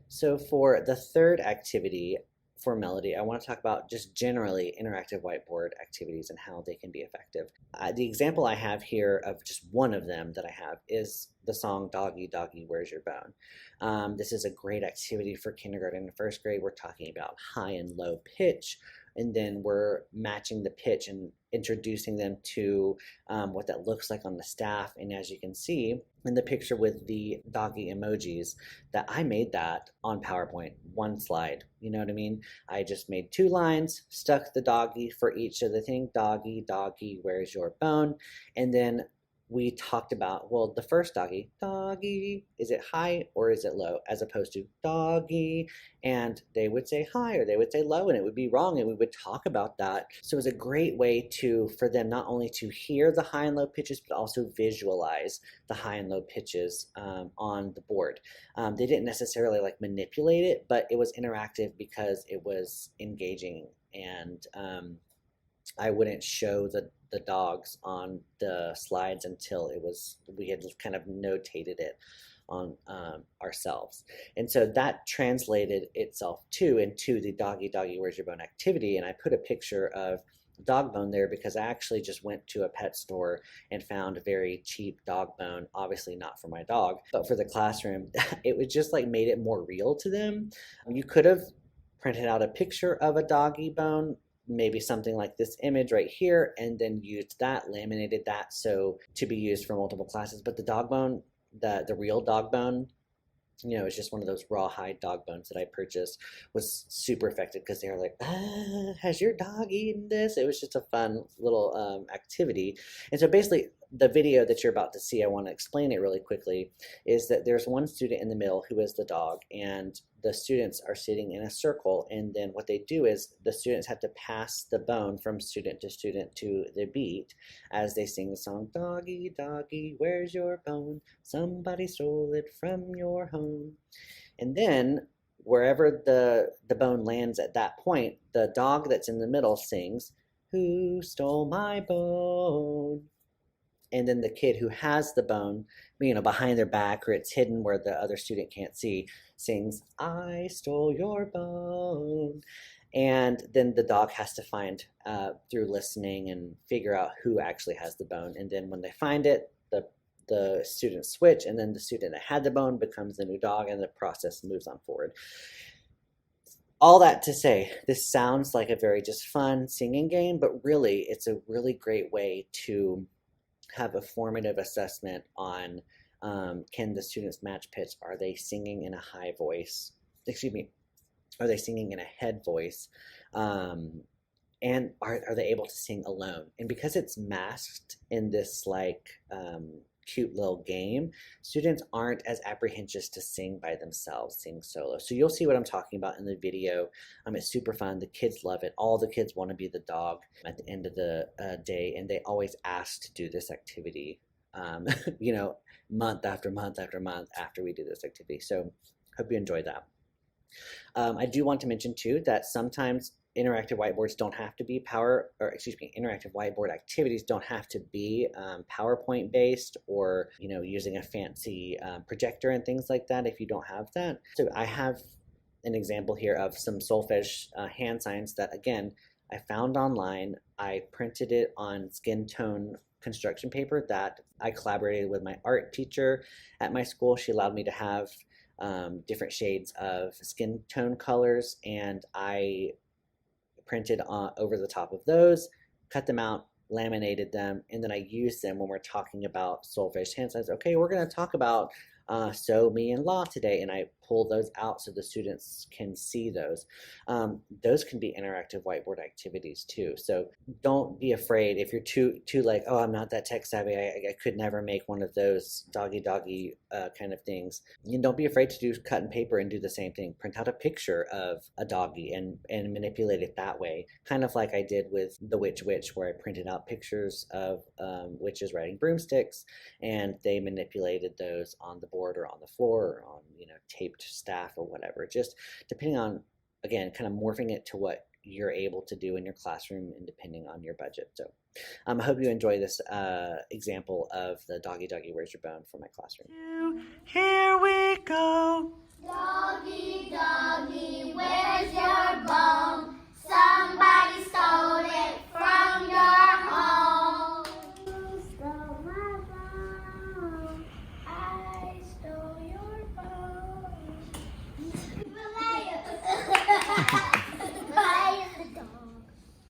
So for the third activity for Melody, I want to talk about just generally interactive whiteboard activities and how they can be effective. The example I have here of just one of them that I have is the song Doggy Doggy Where's Your Bone? This is a great activity for kindergarten and first grade. We're talking about high and low pitch, and then we're matching the pitch and introducing them to what that looks like on the staff. And as you can see in the picture with the doggy emojis, that I made that on PowerPoint, one slide. You know what I mean? I just made 2 lines, stuck the doggy for each of the thing, doggy, doggy, where's your bone? And then we talked about, well, the first doggy, doggy, is it high or is it low? As opposed to doggy, and they would say high or they would say low, and it would be wrong, and we would talk about that. So it was a great way for them not only to hear the high and low pitches, but also visualize the high and low pitches on the board. They didn't necessarily like manipulate it, but it was interactive because it was engaging, and I wouldn't show the dogs on the slides until we had kind of notated it on ourselves. And so that translated itself into the doggy doggy where's your bone activity. And I put a picture of dog bone there because I actually just went to a pet store and found a very cheap dog bone, obviously not for my dog, but for the classroom. It was just like made it more real to them. You could have printed out a picture of a doggy bone, maybe something like this image right here, and then used that, laminated that so to be used for multiple classes. But the dog bone, the real dog bone, it's just one of those rawhide dog bones that I purchased, was super effective because they were like, has your dog eaten this? It was just a fun little activity. And so basically, the video that you're about to see, I want to explain it really quickly, is that there's one student in the middle who is the dog, and the students are sitting in a circle, and then what they do is the students have to pass the bone from student to the beat as they sing the song, doggy, doggy, where's your bone? Somebody stole it from your home. And then wherever the bone lands at that point, the dog that's in the middle sings, who stole my bone? And then the kid who has the bone, behind their back or it's hidden where the other student can't see, sings, I stole your bone. And then the dog has to find, through listening, and figure out who actually has the bone. And then when they find it, the students switch, and then the student that had the bone becomes the new dog, and the process moves on forward. All that to say, this sounds like a very just fun singing game, but really it's a really great way to have a formative assessment on can the students match pitch? Are they singing in a high voice? Excuse me. Are they singing in a head voice? And are they able to sing alone? And because it's masked in this cute little game, students aren't as apprehensive to sing by themselves, sing solo. So you'll see what I'm talking about in the video. It's super fun. The kids love it. All the kids want to be the dog at the end of the day, and they always ask to do this activity, month after month after month after we do this activity. So hope you enjoy that. I do want to mention too that sometimes interactive whiteboards don't have to be interactive whiteboard activities don't have to be PowerPoint based or, using a fancy projector and things like that if you don't have that. So I have an example here of some solfege hand signs that, again, I found online. I printed it on skin tone construction paper that I collaborated with my art teacher at my school. She allowed me to have different shades of skin tone colors, and I printed over the top of those, cut them out, laminated them, and then I used them when we're talking about solfege hand signs. Okay, we're going to talk about so, me, and la today, and I pull those out so the students can see those. Those can be interactive whiteboard activities too. So don't be afraid if you're too like, oh, I'm not that tech savvy, I could never make one of those doggy kind of things. And don't be afraid to do cut and paper and do the same thing. Print out a picture of a doggy and manipulate it that way. Kind of like I did with the Witch, where I printed out pictures of witches riding broomsticks, and they manipulated those on the board or on the floor or on taped staff or whatever, just depending on, again, kind of morphing it to what you're able to do in your classroom and depending on your budget. So I hope you enjoy this example of the doggy doggy where's your bone for my classroom. Here we go.